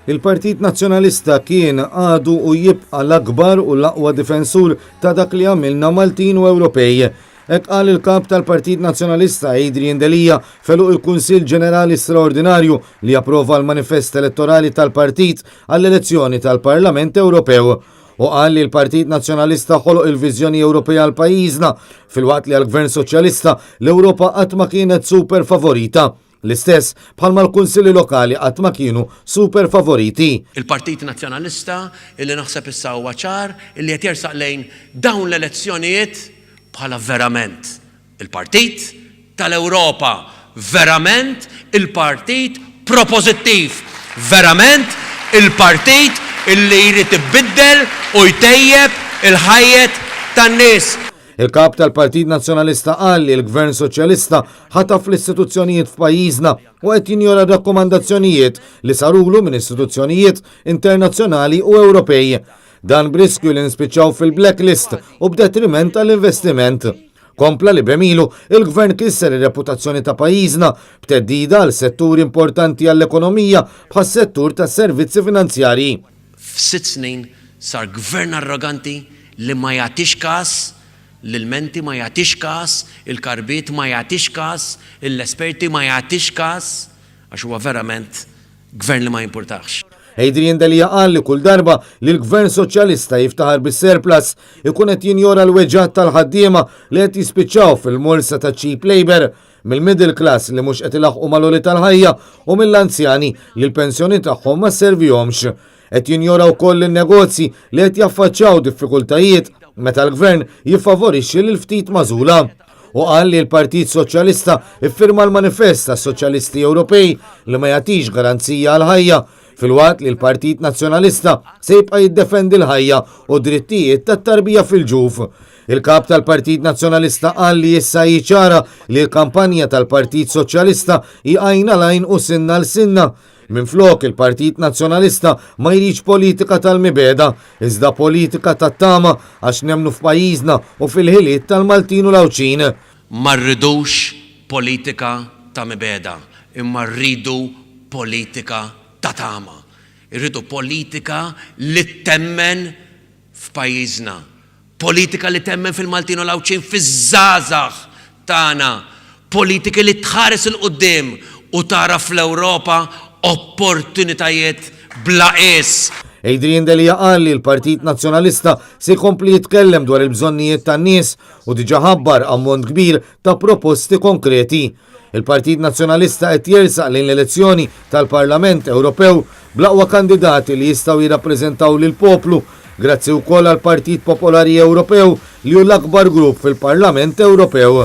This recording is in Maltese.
Il-Partit Nazzjonalista kien għadu u jibqa l-akbar u l-aqwa difensur ta' dak li għamilna Maltin u Ewropej. Ek qal il-kap tal-Partit Nazzjonalista Adrian Delija feluq il-Kunsill Ġenerali Straordinarju li approva l-manifest elettorali tal-partit għall-elezzjoni tal-Parlament Ewropew. U qal li l-Partit Nazzjonalista ħoloq il-viżjoni Ewropea għal pajjiżna fil-waqt li għal-Gvern Soċjalista l-Ewropa qatt ma kienet super favorita. L-istess bħalma l-kunsilli lokali qatt ma kienu super favoriti. Il-Partit Nazzjonalista illi naħseb issa huwa ċar illi qed jersaq lejn dawn l-elezzjonijiet bħala verament il-Partit tal-Ewropa, verament il-Partit propożittiv, verament il-Partit illi jrid ibiddel u jtejjeb il-ħajjet tan-nies. Il-kap tal-Partit Nazzjonalista qal li l-Gvern Soċjalista ħataf l-istituzzjonijiet f'pajjiżna u qed jinjora rakkomandazzjonijiet li sarulu minn istituzzjonijiet internazzjonali u Ewropej. Dan b'riskju li nispiċċaw fil-blacklist u b'detriment tal-investiment. Kompla li bemilu il-Gvern kisser ir-reputazzjoni ta' pajjiżna b'teddida għal settur importanti għall-ekonomija bħas-settur tas-servizzi finanzjarji. F'6 snin sar gvern arroganti li ma jagħtix każ, l-menti ma jagħtix każ, il-karbit ma jagħtix każ, l-esperti ma jagħtix każ, għax huwa verament gvern li ma jimpurtax. Adrian Delija qal li kull darba li l-Gvern Soċjalista jiftaħar bis-surplus ikun qed jinjora l-weġġat tal-ħaddiema li qed jispiċċaw fil-morsa ta' cheap labor mill-middle class li mhux qed ilaħqu mal-għoli tal-ħajja u mill-anzjani li l-pensjoni tagħhom ma sservihomx. Qed jinjora wkoll in-negozji li qed jaffaċċjaw diffikultajiet meta l-Gvern jiffavorixxi lil ftit magħżula. U qal li l-Partit Soċjalista iffirma l-manifest tas-Soċjalisti Ewropej li ma jagħtix garanzija għal ħajja fil-waqt li l-Partit Nazzjonalista se jibqa' jiddefendi l-ħajja u drittijiet tat-tarbija fil-ġuf. Il-kap tal-Partit Nazzjonalista qal li issa jiċara li l-kampanja tal-Partit Soċjalista jgħajna lajn u sinna l-sinna. Minflok il-Partit Nazzjonalista ma jriġ politika tal-mibeda, iżda politika tat-tama għax nemnu f'pajjiżna u fil-ħiliet tal-Maltin u l-Awċin. Ma rridux politika ta' mibeda, imma rridu politika ta' tama. Irridu politika li temmen f'pajjiżna. Politika li temmen fil-Maltin u l-Awċin fiż-żgħażagħ tagħna. Politika li tħares il-qudiem u tara fl-Ewropa opportunitajiet bla qis. Adrian Delija qal li l-Partit Nazzjonalista se jkompli jitkellem dwar il-bżonnijiet tan-nies u diġà ħabbar ammont kbir ta' proposti konkreti. Il-Partit Nazzjonalista qed jersaq lejn l-elezzjoni tal-Parlament Ewropew bl-aqwa kandidati li jistgħu jirrappreżentaw lil poplu grazzi wkoll għall Partit Popolari Ewropew li hu l-akbar grupp fil-Parlament Ewropew.